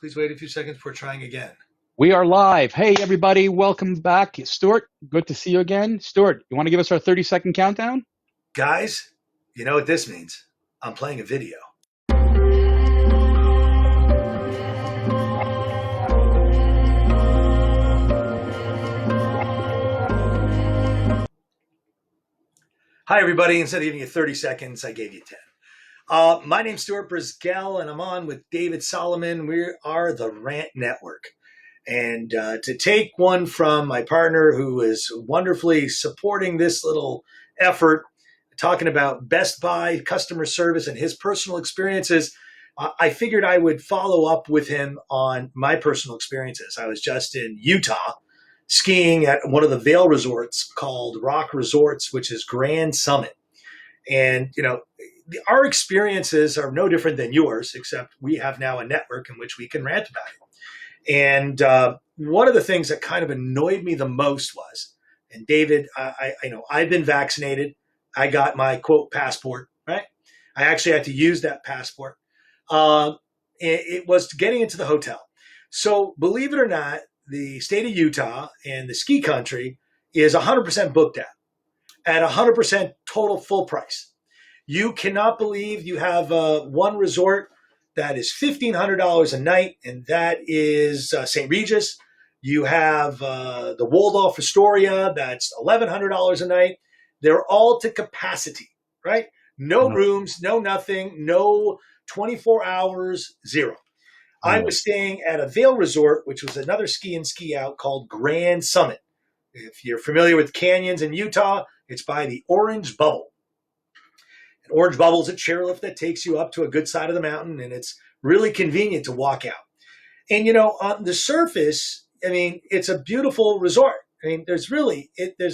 Please wait a few seconds before trying again. We are live. Hey, everybody. Welcome back. Stuart, good to see you again. Stuart, you want to give us our 30-second countdown? Guys, you know what this means. I'm playing a video. Hi, everybody. Instead of giving you 30 seconds, I gave you 10. My name's Stuart Brisgell, and I'm on with David Solomon. We are the Rant Network. And to take one from my partner who is wonderfully supporting this little effort, talking about Best Buy customer service and his personal experiences, I figured I would follow up with him on my personal experiences. I was just in Utah skiing at one of the Vail resorts called Rock Resorts, which is Grand Summit. And, you know, our experiences are no different than yours, except we have now a network in which we can rant about it. And one of the things that kind of annoyed me the most was, and David, I know I've been vaccinated. I got my quote passport, right? I actually had to use that passport. It was getting into the hotel. So believe it or not, the state of Utah and the ski country is 100% booked out at 100% total full price. You cannot believe you have one resort that is $1,500 a night, and that is St. Regis. You have the Waldorf Astoria, that's $1,100 a night. They're all to capacity, right? No rooms, no nothing, no 24 hours, zero. I was staying at a Vail resort, which was another ski and ski out called Grand Summit. If you're familiar with canyons in Utah, it's by the Orange Bubble. And Orange Bubble is a chairlift that takes you up to a good side of the mountain, and it's really convenient to walk out. And, you know, on the surface, I mean, it's a beautiful resort. I mean, there's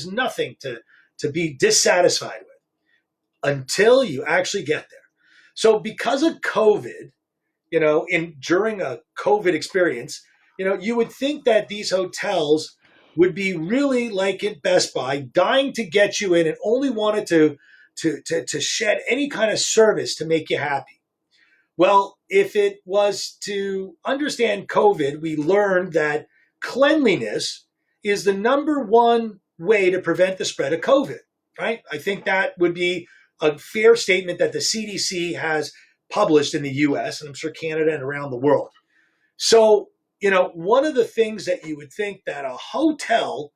nothing to be dissatisfied with until you actually get there. So because of COVID, you know, during a COVID experience, you know, you would think that these hotels would be really like at Best Buy, dying to get you in and only wanted to shed any kind of service to make you happy. Well, if it was to understand COVID, we learned that cleanliness is the number one way to prevent the spread of COVID, right? I think that would be a fair statement that the CDC has published in the US, and I'm sure Canada and around the world. So, you know, one of the things that you would think that a hotel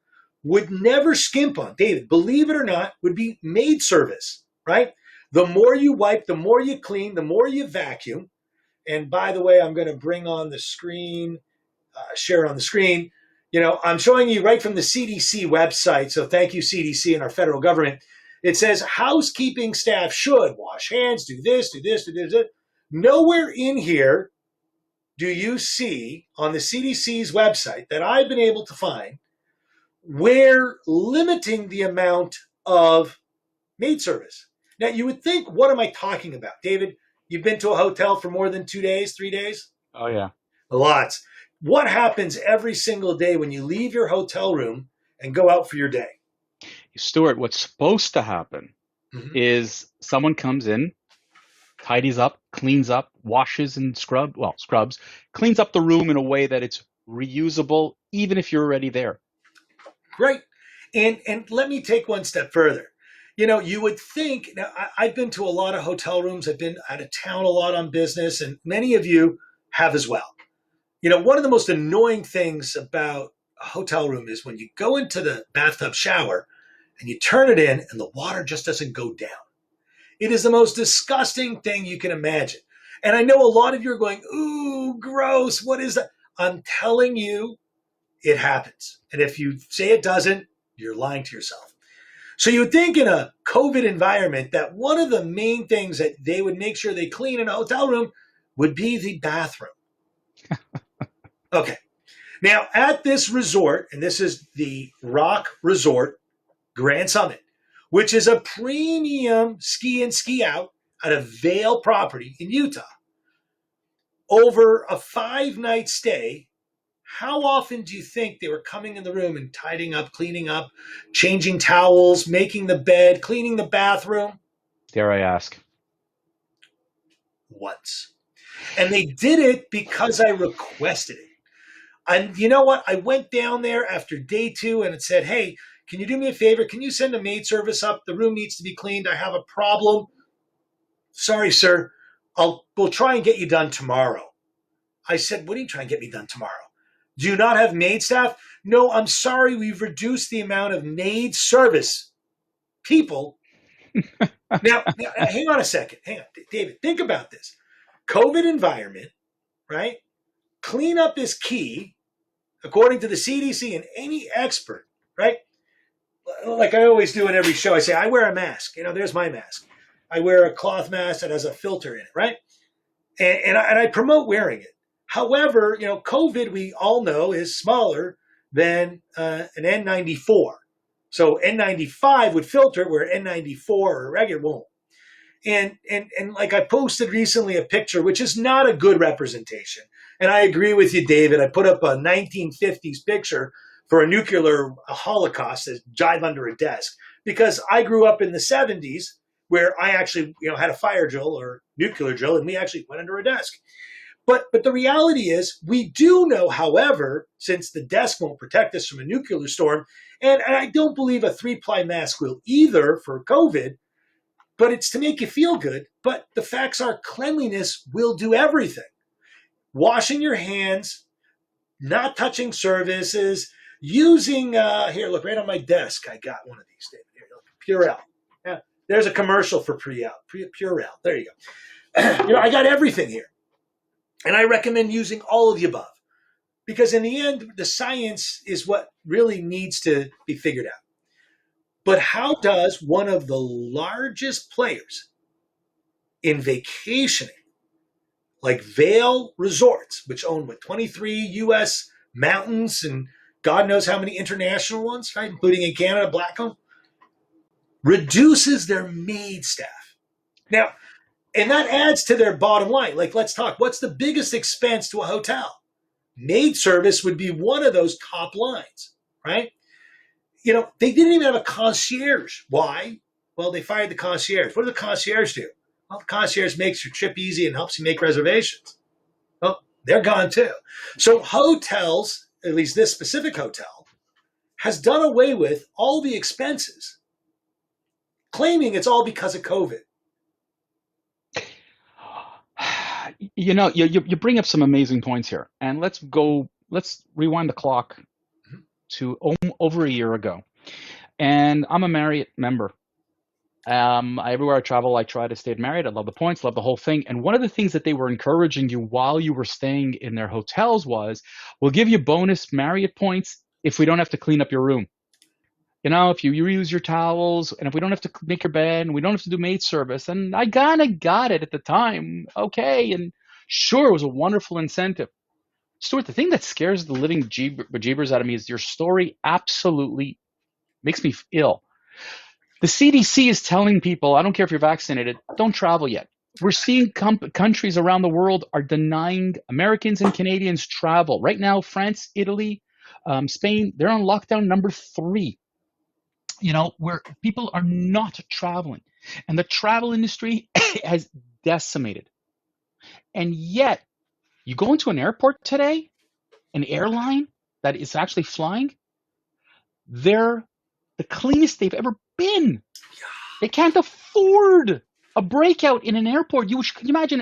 would never skimp on, David, believe it or not, would be maid service, right? The more you wipe, the more you clean, the more you vacuum. And by the way, I'm going to bring on the screen, share on the screen. You know, I'm showing you right from the CDC website. So thank you, CDC and our federal government. It says housekeeping staff should wash hands, do this, do this, do this. Nowhere in here do you see on the CDC's website that I've been able to find where limiting the amount of maid service. Now, you would think, what am I talking about? David, you've been to a hotel for more than 2 days, 3 days? Oh, yeah. Lots. What happens every single day when you leave your hotel room and go out for your day? Stuart, what's supposed to happen is someone comes in, tidies up, cleans up, washes and scrubs, cleans up the room in a way that it's reusable, even if you're already there. Great. And let me take one step further. You know, you would think, now I've been to a lot of hotel rooms. I've been out of town a lot on business, and many of you have as well. You know, one of the most annoying things about a hotel room is when you go into the bathtub shower and you turn it in and the water just doesn't go down. It is the most disgusting thing you can imagine. And I know a lot of you are going, ooh, gross. What is that? I'm telling you, it happens. And if you say it doesn't, you're lying to yourself. So you would think in a COVID environment that one of the main things that they would make sure they clean in a hotel room would be the bathroom. Okay. Now, at this resort, and this is the Rock Resort Grand Summit, which is a premium ski and ski out at a Vail property in Utah. Over a 5-night stay, how often do you think they were coming in the room and tidying up, cleaning up, changing towels, making the bed, cleaning the bathroom? Dare I ask? Once. And they did it because I requested it. And you know what? I went down there after day 2 and it said, hey, can you do me a favor? Can you send a maid service up? The room needs to be cleaned. I have a problem. Sorry, sir. We'll try and get you done tomorrow. I said, what are you trying to get me done tomorrow? Do you not have maid staff? No, I'm sorry. We've reduced the amount of maid service people. Now, hang on a second. Hang on. David, think about this. COVID environment, right? Cleanup is key, according to the CDC and any expert, right? Like I always do in every show, I say, I wear a mask. There's my mask. I wear a cloth mask that has a filter in it, right? And I promote wearing it. However, COVID, we all know, is smaller than an N94. So N95 would filter where N94 or regular won't. And like I posted recently a picture, which is not a good representation. And I agree with you, David. I put up a 1950s picture for a nuclear holocaust that jive under a desk because I grew up in the 70s where I actually had a fire drill or nuclear drill, and we actually went under a desk. But the reality is, we do know, however, since the desk won't protect us from a nuclear storm, and I don't believe a 3-ply mask will either for COVID, but it's to make you feel good. But the facts are cleanliness will do everything. Washing your hands, not touching surfaces, using, here, look, right on my desk, I got one of these, David. Here, look, Purell. Yeah, there's a commercial for Purell. There you go. I got everything here. And I recommend using all of the above because in the end, the science is what really needs to be figured out. But how does one of the largest players in vacationing, like Vail Resorts, which own 23 U.S. mountains and God knows how many international ones, right, including in Canada, Blackcomb, reduces their maid staff. Now, and that adds to their bottom line. Like, let's talk. What's the biggest expense to a hotel? Maid service would be one of those top lines, right? They didn't even have a concierge. Why? Well, they fired the concierge. What do the concierge do? Well, the concierge makes your trip easy and helps you make reservations. Well, they're gone too. So hotels, at least this specific hotel, has done away with all the expenses, claiming it's all because of COVID. You bring up some amazing points here, and let's rewind the clock to over a year ago. And I'm a Marriott member. Everywhere I travel, I try to stay at Marriott. I love the points, love the whole thing. And one of the things that they were encouraging you while you were staying in their hotels was, we'll give you bonus Marriott points if we don't have to clean up your room. If you reuse your towels, and if we don't have to make your bed, and we don't have to do maid service. And I kind of got it at the time. Okay. And sure, it was a wonderful incentive. Stuart, the thing that scares the living bejeebers out of me is your story absolutely makes me ill. The CDC is telling people, I don't care if you're vaccinated, don't travel yet. We're seeing countries around the world are denying Americans and Canadians travel. Right now, France, Italy, Spain, they're on lockdown number 3. Where people are not traveling. And the travel industry has decimated. And yet, you go into an airport today, an airline that is actually flying, they're the cleanest they've ever been. They can't afford a breakout in an airport. Could you imagine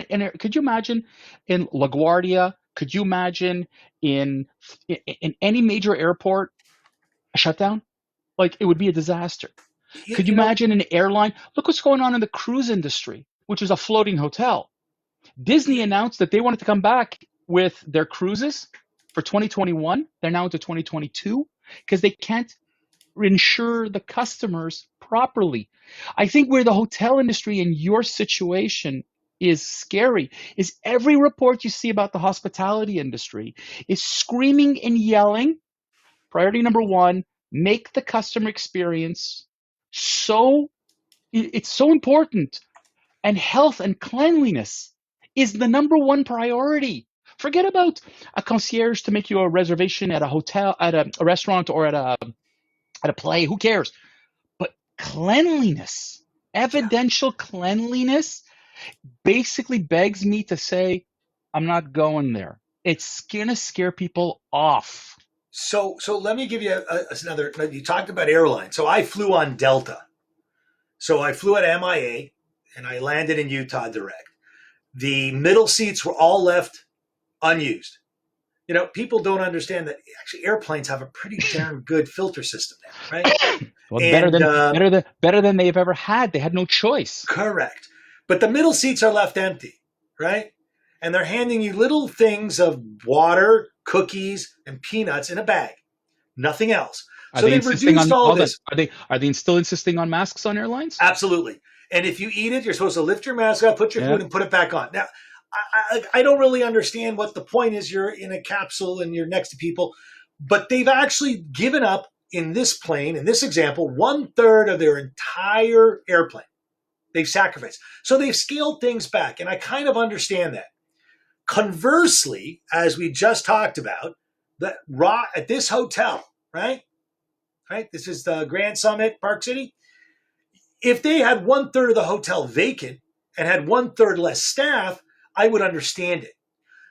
in LaGuardia? Could you imagine in any major airport a shutdown? Like, it would be a disaster. Could you imagine an airline? Look what's going on in the cruise industry, which is a floating hotel. Disney announced that they wanted to come back with their cruises for 2021. They're now into 2022 because they can't insure the customers properly. I think where the hotel industry in your situation is scary is every report you see about the hospitality industry is screaming and yelling. Priority number 1, make the customer experience it's so important. And health and cleanliness is the number 1 priority. Forget about a concierge to make you a reservation at a hotel, at a restaurant, or at a play. Who cares? But cleanliness, evidential cleanliness, basically begs me to say, I'm not going there. It's gonna scare people off. So let me give you another. You talked about airlines. So I flew on Delta. So I flew at MIA and I landed in Utah direct. The middle seats were all left unused. People don't understand that actually airplanes have a pretty darn good filter system now, right? Well, And better than they've ever had. They had no choice. correct. But the middle seats are left empty, right? And they're handing you little things of water, cookies, and peanuts in a bag. Nothing else. Are So they they've insisting reduced on all all that? this. Are they still insisting on masks on airlines? Absolutely. And if you eat it, you're supposed to lift your mask up, put your Yeah. food, and put it back on. Now, I don't really understand what the point is. You're in a capsule and you're next to people, but they've actually given up in this plane, in this example, 1/3 of their entire airplane. They've sacrificed. So they've scaled things back, and I kind of understand that. Conversely, as we just talked about, that at this hotel, right? Right? This is the Grand Summit, Park City. If they had 1/3 of the hotel vacant and had 1/3 less staff, I would understand it.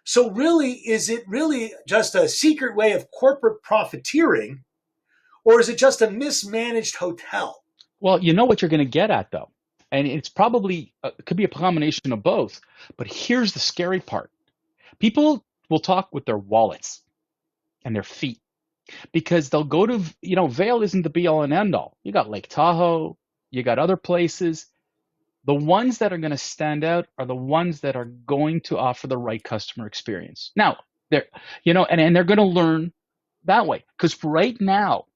So really, is it really just a secret way of corporate profiteering, or is it just a mismanaged hotel? Well, you know what you're going to get at though, and it's probably it could be a combination of both. But here's the scary part: people will talk with their wallets and their feet because they'll go to Vail isn't the be all and end all. You got Lake Tahoe, you got other places. The ones that are going to stand out are the ones that are going to offer the right customer experience. Now, and they're going to learn that way. Because right now,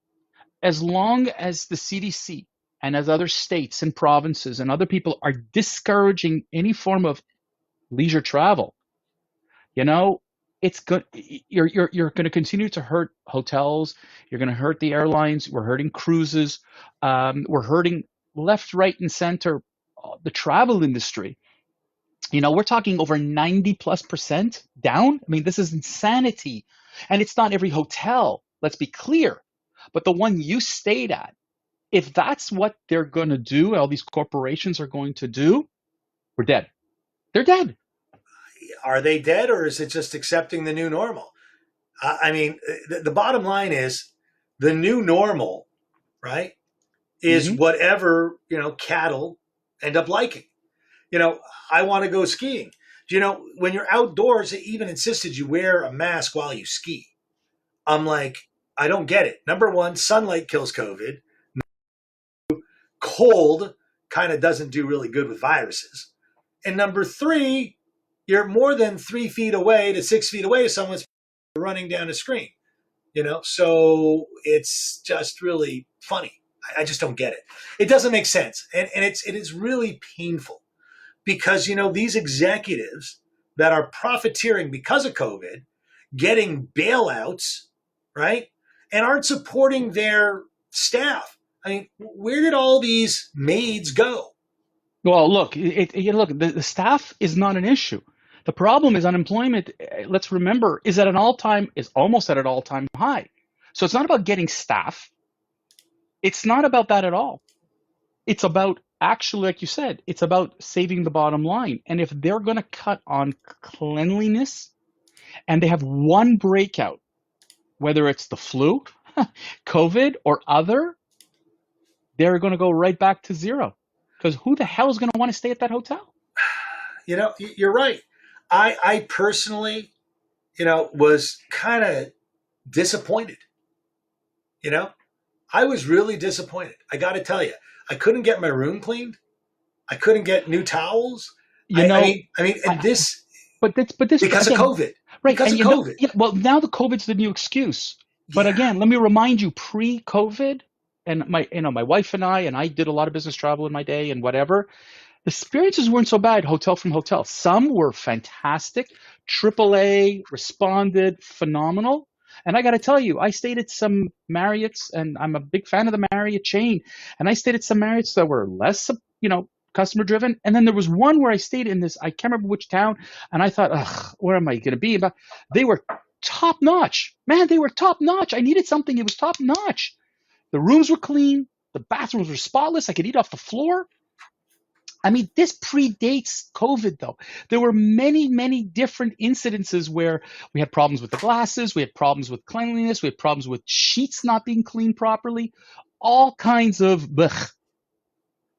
as long as the CDC and as other states and provinces and other people are discouraging any form of leisure travel, it's good. You're going to continue to hurt hotels. You're going to hurt the airlines. We're hurting cruises. We're hurting left, right, and center the travel industry. We're talking over 90+% down. I mean, this is insanity. And it's not every hotel, let's be clear, but the one you stayed at. If that's what they're going to do, all these corporations are going to do, we're dead. They're dead. Are they dead, or is it just accepting the new normal? I mean, the bottom line is the new normal, right, is whatever, cattle end up liking. I want to go skiing. When you're outdoors, they even insisted you wear a mask while you ski. I'm like, I don't get it. Number one, sunlight kills COVID. Cold kind of doesn't do really good with viruses. And number three, you're more than 3 feet away to 6 feet away. Someone's running down a screen, so it's just really funny. I just don't get it. It doesn't make sense. And it is really painful because, these executives that are profiteering because of COVID, getting bailouts, right? And aren't supporting their staff. I mean, where did all these maids go? Well, look, the staff is not an issue. The problem is unemployment. Let's remember is almost at an all-time high. So it's not about getting staff. It's not about that at all. It's about actually, like you said, it's about saving the bottom line. And if they're going to cut on cleanliness, and they have one breakout, whether it's the flu, COVID, or other, they're going to go right back to zero. Because who the hell is going to want to stay at that hotel? You're right. I personally, was kind of disappointed. I was really disappointed. I got to tell you, I couldn't get my room cleaned. I couldn't get new towels. But this because again, of COVID. Right. Because of COVID. Well, now the COVID's the new excuse. But again, let me remind you, pre-COVID, and my wife and I did a lot of business travel in my day and whatever. The experiences weren't so bad, hotel from hotel. Some were fantastic. AAA responded phenomenal. And I got to tell you, I stayed at some Marriotts, and I'm a big fan of the Marriott chain. And I stayed at some Marriotts that were less, customer driven. And then there was one where I stayed in this, I can't remember which town. And I thought, where am I going to be? But they were top notch. Man, they were top notch. I needed something. It was top notch. The rooms were clean. The bathrooms were spotless. I could eat off the floor. I mean, this predates COVID, though. There were many, many different incidences where we had problems with the glasses, we had problems with cleanliness, we had problems with sheets not being cleaned properly, all kinds of blech.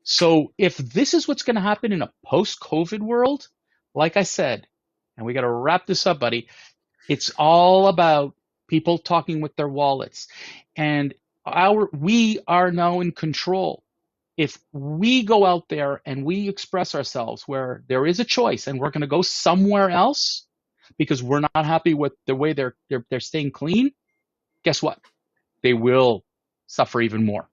So if this is what's going to happen in a post-COVID world, like I said, and we got to wrap this up, buddy, it's all about people talking with their wallets. And we are now in control. If we go out there and we express ourselves where there is a choice and we're going to go somewhere else because we're not happy with the way they're staying clean, guess what? They will suffer even more.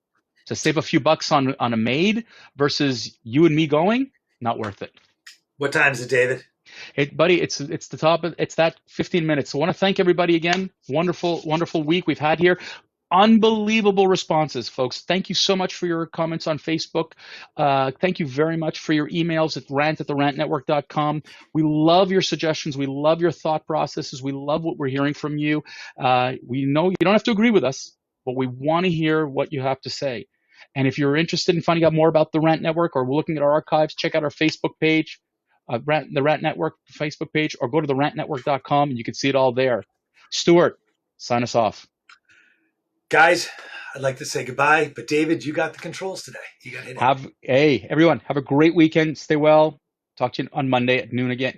To save a few bucks on a maid versus you and me going, not worth it. What time is it, David? Hey, buddy, it's the top of, it's that 15 minutes. So I want to thank everybody again. Wonderful, wonderful week we've had here. Unbelievable responses, folks. Thank you so much for your comments on Facebook. Thank you very much for your emails at rant@therantnetwork.com. We love your suggestions. We love your thought processes. We love what we're hearing from you. We know you don't have to agree with us, but we want to hear what you have to say. And if you're interested in finding out more about the Rant Network or looking at our archives, check out our Facebook page, the Rant Network Facebook page, or go to therantnetwork.com and you can see it all there. Stuart, sign us off. Guys, I'd like to say goodbye, but David, you got the controls today. You got it. Hey, everyone, have a great weekend. Stay well. Talk to you on Monday at noon again.